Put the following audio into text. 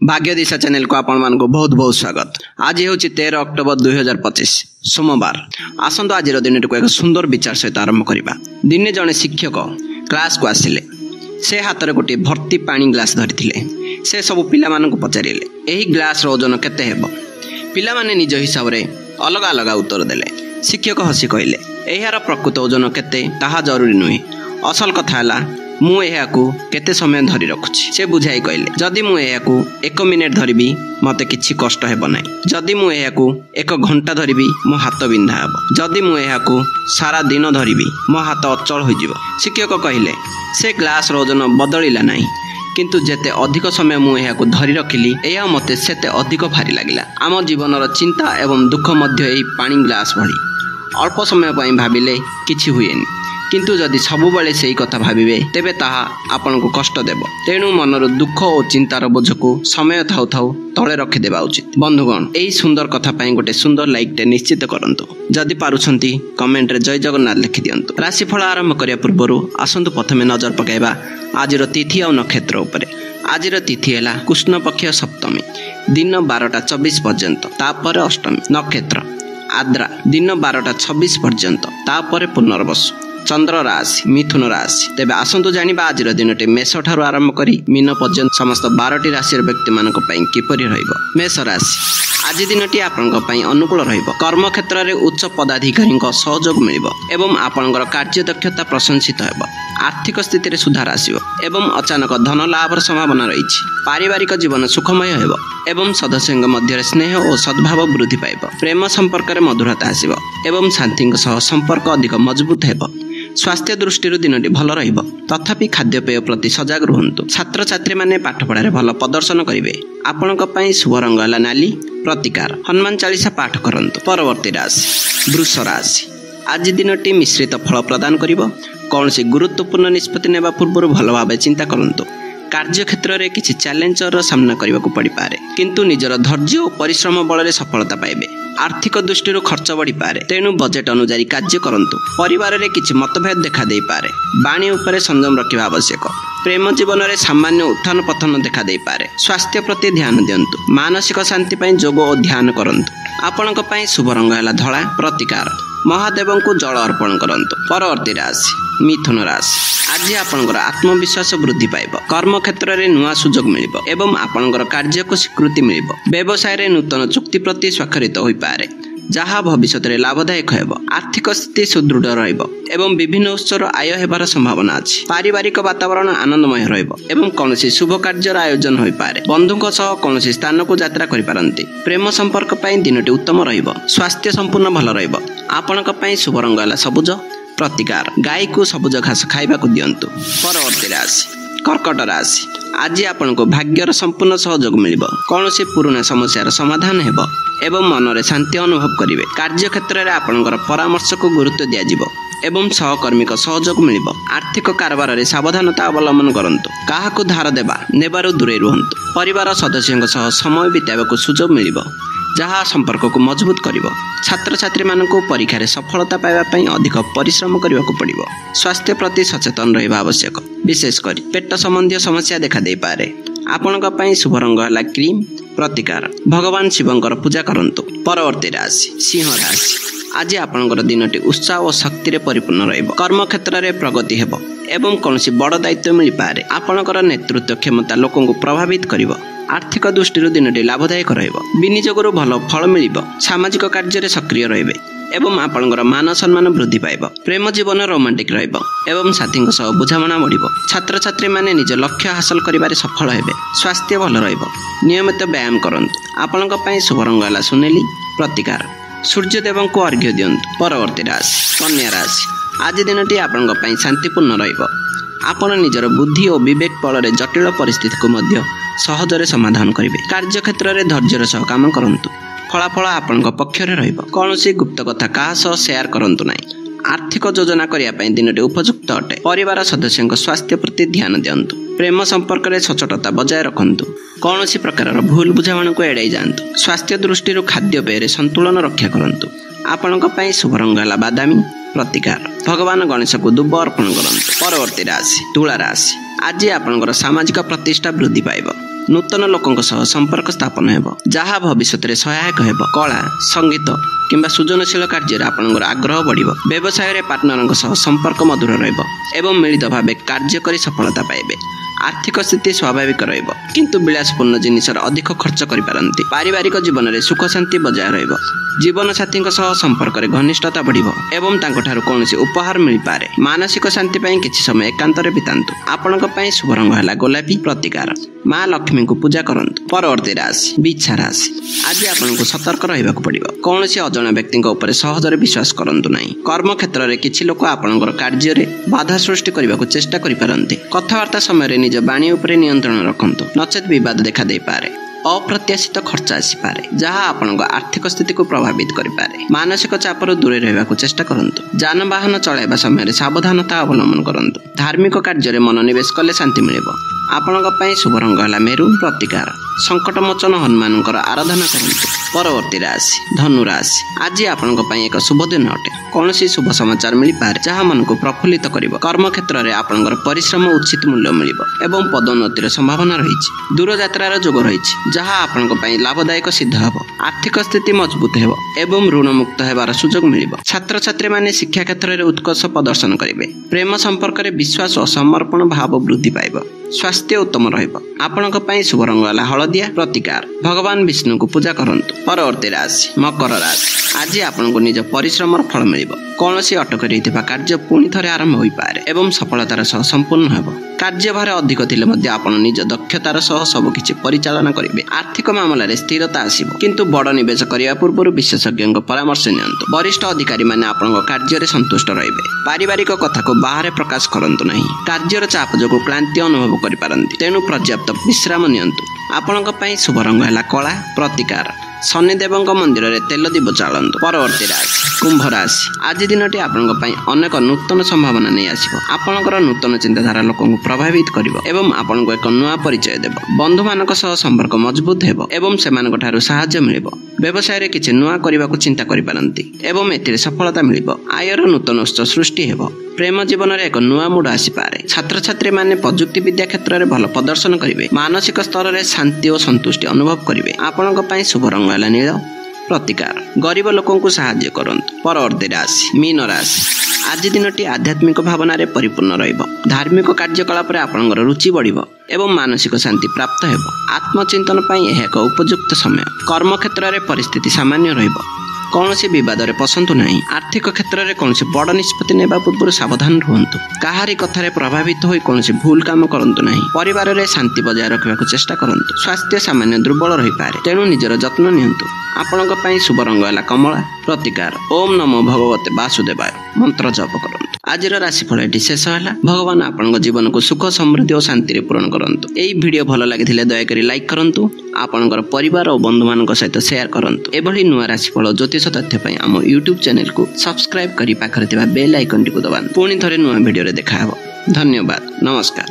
भाग्य दिशा चैनल को आपण मान को बहुत बहुत स्वागत। आज हूँ 13 अक्टोबर 2025 सोमवार। आसंतु आज दिन को एक सुंदर विचार सहित आरंभ करवा। दिने जड़े शिक्षक क्लास को आसिले, से हाथ में गोटे भर्ती पानी ग्लास धरी से सब पिला पचारे यही ग्लास ओजन केते हेबो। पिला माने निज हिसाब से अलग अलग उत्तर देले। शिक्षक हसी कहले यार प्रकृत ओजन केते ताहा जरूरी नुहे, असल कथा है मु एहाकू केते समय धरी रखुछि। से बुझाई कहले जदि मु एहाकू 1 मिनिट धरिबी मते किछि कष्ट हेबो नै, जदि मु एहाकू 1 घंटा धरिबी मो हाथ बिंधा हेबो, जदि मु एहाकू सारा दिन धरिबी मो हाथ अचल होई जिवो। शिक्षक कहले से ग्लास रो ओजन बदलिला नाही, किंतु जेते अधिक समय मु एहाकू धरी रखिली एहा मते सेते अधिक भारी लागिला। आम जीवनर चिंता एवं दुख मध्य एही पानी ग्लास भरी अल्प समय पई भाबिले किछि हुएनी, किंतु जदि सबुबले सेही कथा भाविबे तेबे ताहा आपन को कष्ट देबो। तेणु मनर दुख और चिंतार बोझ को समय थाउ थाउ तले रखि देबा उचित। बंधुगण एही सुंदर कथा पई गोटे सुंदर लाइक टे निश्चित करंतु। जदि पारुछंती कमेंट रे जय जगन्नाथ लिखि दियंतु। राशिफल आरंभ करिया पूर्वरु आसंतु प्रथमे नजर पकाइबा आजिर तिथि और नक्षत्र उपरे। आजिर तिथि हैला कृष्ण पक्ष सप्तमी दिन 12:24 पर्यंत, तापर अष्टमी। नक्षत्र आद्रा दिन 12:26 पर्यंत, तापर पुनर्वसु। चंद्र राशि मिथुन राशि। तेबे आसंतु जानिबा आजिर दिनटे मेष ठारू आरंभ करी मीन पर्यंत समस्त 12टी राशि व्यक्ति मानक पई किपरि रहइबो। मेष राशि आज दिनटी आपनक पई अनुकूल रहइबो। कर्म क्षेत्र रे उच्च पदाधिकारी सहयोग मिलिबो एवं आपनकर कार्य दक्षता प्रशंसित हेबो। आर्थिक स्थिति रे सुधार आसीबो एवं अचानक धन लाभर संभावना रहिछि। पारिवारिक जीवन सुखमय हेबो एवं सदस्यଙ୍କ मध्य स्नेह और सद्भाव वृद्धि पाइबो। प्रेम संपर्क रे मधुरता आसीबो एवं शांतिଙ୍କ सह संपर्क अधिक मजबूत हेबो। स्वास्थ्य दृष्टि दिनटी भल रहिबो, तथापि खाद्यपेय प्रति सजग रुहंतु। छात्र छात्री माने पाठ पढ़ारे भल प्रदर्शन करिवे। आपनक पई शुभ रंग हला नाली। प्रतिकार हनुमान चालीसा पाठ करंतु। परवर्ती राशि वृष राशि आज दिनटी मिश्रित फल प्रदान करिवो। कौनसी गुरुत्वपूर्ण निष्पत्ति नेबा पूर्व भल भाव चिंता करंतु। कार्य क्षेत्र में किसी चैलेंजर सामना करने को पड़ पारे, किंतु निजर धैर्य और परिश्रम बल सफलता पाइबे। आर्थिक दृष्टि खर्च बढ़ी पारे, तेणु बजेट अनुसार कार्य करंतु। परिवार में किसी मतभेद देखा दे पारे, वाणी उपरे संयम रखा आवश्यक। प्रेम जीवन में सामान्य उत्थान पतन देखा दे पारे। स्वास्थ्य प्रति ध्यान दियंतु। मानसिक शांति पई योग और ध्यान करंतु। आपनक पई शुभ रंग है धला। प्रतिकार महादेव को जल अर्पण करंतु। परवर्ती राशि मिथुन राशि आज आपनकर आत्मविश्वास वृद्धि पाइब। कर्म क्षेत्र में नुआ सुजोग मिलिब एवं आपनकर कार्य को स्वीकृति मिलिब। व्यवसाय रे नूतन चुक्ति प्रति स्वाक्षरित होई पारे, जहा भविष्य में लाभदायक हेबो। आर्थिक स्थिति सुदृढ़ रहिबो एवं विभिन्न उत्सर आय हेबार संभावना अछि। पारिवारिक वातावरण आनंदमय रहिबो एवं कौनसी शुभ कार्यर आयोजन होई पारे। बंधुଙ୍କ सह कौनसी स्थान को यात्रा करि पारंती। प्रेम संपर्क पई दिनटी उत्तम रहिबो। स्वास्थ्य संपूर्ण भल रहिबो। आपनक पई शुभ रंग हला सबुज। प्रतिकार गाय को सबुज घास खाइबा को दियंतु। परवर्ती राशि कर्कट राशि आज आपनको भाग्यर संपूर्ण सहयोग मिलिब। कौनसी पुराना समस्यार समाधान हेबो एवं मन रे शांति अनुभव करिवे। कार्य क्षेत्र में आपनकर परामर्श को गुरुत्व दिया जिवो एवं सहकर्मी को सहयोग मिलिब। आर्थिक कारोबार रे सावधानता अवलंबन करंतु। काहाकू धार देबा नेबारु दूरे रुहंतु। परिवार सदस्यଙ୍କ सह समय बिताइबा को सुजोग मिलिब, जहाँ संपर्क को मजबूत करिवो। छात्र छात्री मानक परीक्षा रे सफलता पाइबा पई अधिक परिश्रम करबा को पड़िवो। स्वास्थ्य प्रति सचेतन रहबा आवश्यक, विशेषकर पेट संबंधी समस्या देखा दे पारे। आपनक पई शुभ रंग हला क्रीम। प्रतिकार भगवान शिवंकर पूजा करंतु। परवर्ती राशि सिंह राशि आज आपनकर दिनटी उत्साह और शक्ति रे परिपूर्ण रहिबो। कर्म क्षेत्र रे प्रगति हेबो एवं कौनसी बड़ दायित्व मिल पारे। आपनकर नेतृत्व क्षमता लोकन को प्रभावित करिवो। आर्थिक दृष्टि दिनटी लाभदायक रहिबो। विनियोगरु भल फल मिलिबो। सामाजिक कार्य रे सक्रिय रहिबे एवं आपनकर मान सम्मान वृद्धि पाइब। प्रेम जीवन रोमांटिक रहिबो एवं साथीଙ୍କ सह बुझामणा बढ़िबो। छात्र छात्री माने निज लक्ष्य हासिल करिबारे सफल हेबे। स्वास्थ्य भल रहिबो। नियमित व्यायाम करंतु। आपनक पई शुभ रंग हला सुनेली। प्रतिकार सूर्यदेव को अर्घ्य दियंतु। परवर्ती राशि कन्या राशि आज दिनटी आपनक पई शांतिपूर्ण रहिबो। आपण निजर बुद्धि और विवेक बल रे जटिल परिस्थिति को मध्य सहजरे समाधान करिवे। कार्य क्षेत्र में धैर्यर सह काम करंतु। फलाफल आपनक पक्षरे रहिबो। कौनसी गुप्त कथा काहा सह शेयर करंतु नाही। आर्थिक योजना करिया पई दिनटी उपयुक्त अटे। परिवार सदस्यଙ୍କ स्वास्थ्य प्रति ध्यान दियंतु। प्रेम संपर्क में सचोटता बजाय रखंतु। कौनसी प्रकार भूल बुझामण को एड़ाई जांतु। स्वास्थ्य दृष्टि खाद्यपेय संतुलन रक्षा करंतु। आपनक पई शुभ रंग हला बादामी। प्रतिकार भगवान गणेश को दुब अर्पण करंतु। परवर्ती राशि तुला राशि आज आपनकर सामाजिक प्रतिष्ठा वृद्धि पाइब। ନୂତନ ଲୋକଙ୍କ ସହ ସମ୍ପର୍କ ସ୍ଥାପନ ହେବ, ଯାହା ଭବିଷ୍ୟତରେ ସହାୟକ ହେବ। କଳା, ସଙ୍ଗୀତ କିମ୍ବା ସୃଜନଶୀଳ କାର୍ଯ୍ୟରେ ଆପଣଙ୍କର ଆଗ୍ରହ ବଢ଼ିବ। ବ୍ୟବସାୟରେ ପାର୍ଟନରଙ୍କ ସହ ସମ୍ପର୍କ ମଧୁର ରହିବ ଏବଂ ମିଳିତ ଭାବେ କାର୍ଯ୍ୟ କରି ସଫଳତା ପାଇବେ। ଆର୍ଥିକ ସ୍ଥିତି ସ୍ୱାଭାବିକ ରହିବ, କିନ୍ତୁ ବିଳାସପୂର୍ଣ୍ଣ ଜିନିଷର ଅଧିକ ଖର୍ଚ୍ଚ କରିପାରନ୍ତି। ପାରିବାରିକ ଜୀବନରେ ସୁଖ ଶାନ୍ତି ବଜାୟ ରହିବ। ଜୀବନସାଥୀଙ୍କ ସହ ସମ୍ପର୍କରେ ଘନିଷ୍ଠତା ବଢ଼ିବ ଏବଂ ତାଙ୍କଠାରୁ କୌଣସି ଉପହାର ମିଳିପାରେ। ମାନସିକ ଶାନ୍ତି ପାଇଁ କିଛି ସମୟ ଏକାନ୍ତରେ ବିତାନ୍ତୁ। ଆପଣଙ୍କ ପାଇଁ ଶୁଭ ରଙ୍ଗ ହେଲା ଗୋଲାପୀ। ପ୍ରତିକାର, ମା ଲକ୍ଷ୍ମୀଙ୍କୁ ପୂଜା କରନ୍ତୁ। ପରବର୍ତ୍ତୀ ରାଶି ବିଛା ରାଶି। ଆଜି ଆପଣଙ୍କୁ ସତର୍କ ରହିବାକୁ ପଡ଼ିବ। କୌଣସି ଅଜଣା ବ୍ୟକ୍ତିଙ୍କ ଉପରେ ସହଜରେ ବିଶ୍ୱାସ କରନ୍ତୁ ନାହିଁ। କର୍ମକ୍ଷେତ୍ରରେ କିଛି ଲୋକ ଆପଣଙ୍କର କାର୍ଯ୍ୟରେ ବାଧା ସୃଷ୍ଟି କରିବାକୁ ଚେଷ୍ଟା କରିପାରନ୍ତି। କଥାବାର୍ତ୍ତା ସମୟରେ ନିଜ ବାଣୀ ଉପରେ ନିୟନ୍ତ୍ରଣ ରଖନ୍ତୁ, ନଚେତ୍ ବିବାଦ ଦେଖାଦେଇପାରେ। ଅପ୍ରତ୍ୟାଶିତ ଖର୍ଚ୍ଚ ଆସିପାରେ, ଯାହା ଆପଣଙ୍କ ଆର୍ଥିକ ସ୍ଥିତିକୁ ପ୍ରଭାବିତ କରିପାରେ। ମାନସିକ ଚାପରୁ ଦୂରେଇ ରହିବାକୁ ଚେଷ୍ଟା କରନ୍ତୁ। ଯାନବାହନ ଚଳାଇବା ସମୟରେ ସାବଧାନତା ଅବଲମ୍ବନ କରନ୍ତୁ। ଧାର୍ମିକ କାର୍ଯ୍ୟରେ ମନୋନିବେଶ କଲେ ଶାନ୍ତି ମିଳିବ। ଆପଣଙ୍କ ପାଇଁ ଶୁଭ ରଙ୍ଗ ହେଲା ମେରୁନ୍। ପ୍ରତିକାର, ସଙ୍କଟମୋଚନ ହନୁମାନଙ୍କର ଆରାଧନା କରନ୍ତୁ। ପରବର୍ତ୍ତୀ ରାଶି ଧନୁ ରାଶି। ଆଜି ଆପଣଙ୍କ ପାଇଁ ଏକ ଶୁଭ ଦିନ ଅଟେ। କୌଣସି ଶୁଭ ସମାଚାର ମିଳିପାରେ, ଯାହା ମନକୁ ପ୍ରଫୁଲ୍ଲିତ କରିବ। କର୍ମକ୍ଷେତ୍ରରେ ଆପଣଙ୍କର ପରିଶ୍ରମ ଉଚିତ ମୂଲ୍ୟ ମିଳିବ ଏବଂ ପଦୋନ୍ନତିର ସମ୍ଭାବନା ରହିଛି। ଦୂରଯାତ୍ରାର ଯୋଗ ରହିଛି, ଯାହା ଆପଣଙ୍କ ପାଇଁ ଲାଭଦାୟକ ସିଦ୍ଧ ହେବ। ଆର୍ଥିକ ସ୍ଥିତି ମଜବୁତ ହେବ ଏବଂ ଋଣମୁକ୍ତ ହେବାର ସୁଯୋଗ ମିଳିବ। ଛାତ୍ରଛାତ୍ରୀମାନେ ଶିକ୍ଷା କ୍ଷେତ୍ରରେ ଉତ୍କର୍ଷ ପ୍ରଦର୍ଶନ କରିବେ। ପ୍ରେମ ସମ୍ପର୍କରେ ବିଶ୍ୱାସ ଓ ସମର୍ପଣ ଭାବ ବୃଦ୍ଧି ପାଇବ। ସ୍ୱାସ୍ଥ୍ୟ ଉତ୍ତମ ରହିବ। ଆପଣଙ୍କ ପାଇଁ ଶୁଭ ରଙ୍ଗ ହେଲା ହଳଦିଆ। ପ୍ରତିକାର, ଭଗବାନ ବିଷ୍ଣୁଙ୍କୁ ପୂଜା କରନ୍ତୁ। ପରବର୍ତ୍ତୀ ରାଶି ମକର ରାଶି। ଆଜି ଆପଣଙ୍କୁ ନିଜ ପରିଶ୍ରମର ଫଳ ମିଳିବ। କୌଣସି ଅଟକି ରହିଥିବା କାର୍ଯ୍ୟ ପୁଣି ଥରେ ଆରମ୍ଭ ହୋଇପାରେ ଏବଂ ସଫଳତାର ସହ ସମ୍ପୂର୍ଣ୍ଣ ହେବ। କାର୍ଯ୍ୟଭାର ଅଧିକ ଥିଲେ ମଧ୍ୟ ଆପଣ ନିଜ ଦକ୍ଷତାର ସହ ସବୁକିଛି ପରିଚାଳନା କରିବେ। ଆର୍ଥିକ ମାମଲାରେ ସ୍ଥିରତା ଆସିବ, କିନ୍ତୁ ବଡ଼ ନିବେଶ କରିବା ପୂର୍ବରୁ ବିଶେଷଜ୍ଞଙ୍କ ପରାମର୍ଶ ନିଅନ୍ତୁ। ବରିଷ୍ଠ ଅଧିକାରୀମାନେ ଆପଣଙ୍କ କାର୍ଯ୍ୟରେ ସନ୍ତୁଷ୍ଟ ରହିବେ। ପାରିବାରିକ କଥାକୁ ବାହାରେ ପ୍ରକାଶ କରନ୍ତୁ ନାହିଁ। କାର୍ଯ୍ୟର ଚାପ ଯୋଗୁଁ କ୍ଳାନ୍ତି ଅନୁଭବ କରିପାରନ୍ତି, ତେଣୁ ପର୍ଯ୍ୟାପ୍ତ ବିଶ୍ରାମ ନିଅନ୍ତୁ। ଆପଣଙ୍କ ପାଇଁ ଶୁଭ ରଙ୍ଗ ହେଲା କଳା। ପ୍ରତିକାର, ଶନିଦେବଙ୍କ ମନ୍ଦିରରେ ତେଲ ଦୀପ ଚାଳନ୍ତୁ। ପରବର୍ତ୍ତୀ ରାଶି କୁମ୍ଭ ରାଶି। ଆଜି ଦିନଟି ଆପଣଙ୍କ ପାଇଁ ଅନେକ ନୂତନ ସମ୍ଭାବନା ନେଇ ଆସିବ। ଆପଣଙ୍କର ନୂତନ ଚିନ୍ତାଧାରା ଲୋକଙ୍କୁ ପ୍ରଭାବିତ କରିବ ଏବଂ ଆପଣଙ୍କୁ ଏକ ନୂଆ ପରିଚୟ ଦେବ। ବନ୍ଧୁମାନଙ୍କ ସହ ସମ୍ପର୍କ ମଜବୁତ ହେବ ଏବଂ ସେମାନଙ୍କ ଠାରୁ ସାହାଯ୍ୟ ମିଳିବ। ବ୍ୟବସାୟରେ କିଛି ନୂଆ କରିବାକୁ ଚିନ୍ତା କରିପାରନ୍ତି ଏବଂ ଏଥିରେ ସଫଳତା ମିଳିବ। ଆୟର ନୂତନ ଉତ୍ସ ସୃଷ୍ଟି ହେବ। ପ୍ରେମ ଜୀବନରେ ଏକ ନୂଆ ମୁଡ଼ ଆସିପାରେ। ଛାତ୍ରଛାତ୍ରୀମାନେ ପ୍ରଯୁକ୍ତି ବିଦ୍ୟା କ୍ଷେତ୍ରରେ ଭଲ ପ୍ରଦର୍ଶନ କରିବେ। ମାନସିକ ସ୍ତରରେ ଶାନ୍ତି ଓ ସନ୍ତୁଷ୍ଟି ଅନୁଭବ କରିବେ। ଆପଣଙ୍କ ପାଇଁ ଶୁଭ ରଙ୍ଗ ହେଲା ନୀଳ। ପ୍ରତିକାର, ଗରିବ ଲୋକଙ୍କୁ ସାହାଯ୍ୟ କରନ୍ତୁ। ପରବର୍ତ୍ତୀ ରାଶି ମୀନ ରାଶି। ଆଜି ଦିନଟି ଆଧ୍ୟାତ୍ମିକ ଭାବନାରେ ପରିପୂର୍ଣ୍ଣ ରହିବ। ଧାର୍ମିକ କାର୍ଯ୍ୟକଳାପରେ ଆପଣଙ୍କର ରୁଚି ବଢ଼ିବ ଏବଂ ମାନସିକ ଶାନ୍ତି ପ୍ରାପ୍ତ ହେବ। ଆତ୍ମଚିନ୍ତନ ପାଇଁ ଏହା ଏକ ଉପଯୁକ୍ତ ସମୟ। କର୍ମକ୍ଷେତ୍ରରେ ପରିସ୍ଥିତି ସାମାନ୍ୟ ରହିବ। କୌଣସି ବିବାଦରେ ପଶନ୍ତୁ ନାହିଁ। ଆର୍ଥିକ କ୍ଷେତ୍ରରେ କୌଣସି ବଡ଼ ନିଷ୍ପତ୍ତି ନେବା ପୂର୍ବରୁ ସାବଧାନ ରୁହନ୍ତୁ। କାହାରି କଥାରେ ପ୍ରଭାବିତ ହୋଇ କୌଣସି ଭୁଲ କାମ କରନ୍ତୁ ନାହିଁ। ପରିବାରରେ ଶାନ୍ତି ବଜାୟ ରଖିବାକୁ ଚେଷ୍ଟା କରନ୍ତୁ। ସ୍ୱାସ୍ଥ୍ୟ ସାମାନ୍ୟ ଦୁର୍ବଳ ରହିପାରେ, ତେଣୁ ନିଜର ଯତ୍ନ ନିଅନ୍ତୁ। ଆପଣଙ୍କ ପାଇଁ ଶୁଭ ରଙ୍ଗ ହେଲା କମଳା। ପ୍ରତିକାର, ଓಂ ନମୋ ଭଗବତେ ବାସୁଦେବାୟ ମନ୍ତ୍ର ଜପ କରନ୍ତୁ। ଆଜିର ରାଶିଫଳ ଏଠି ଶେଷ ହେଲା। ଭଗବାନ ଆପଣଙ୍କ ଜୀବନକୁ ସୁଖ, ସମୃଦ୍ଧି ଓ ଶାନ୍ତିରେ ପୂରଣ କରନ୍ତୁ। ଏହି ଭିଡ଼ିଓ ଭଲ ଲାଗିଥିଲେ ଦୟାକରି ଲାଇକ୍ କରନ୍ତୁ। ଆପଣଙ୍କର ପରିବାର ଓ ବନ୍ଧୁମାନଙ୍କ ସହିତ ସେୟାର କରନ୍ତୁ। ଏଭଳି ନୂଆ ରାଶିଫଳ ଜ୍ୟୋତିଷ ତଥ୍ୟ ପାଇଁ ଆମ ୟୁଟ୍ୟୁବ୍ ଚ୍ୟାନେଲକୁ ସବସ୍କ୍ରାଇବ୍ କରି ପାଖରେ ଥିବା ବେଲ୍ ଆଇକନ୍ଟିକୁ ଦବାନ୍ତୁ। ପୁଣି ଥରେ ନୂଆ ଭିଡ଼ିଓରେ ଦେଖାହେବ। ଧନ୍ୟବାଦ। ନମସ୍କାର।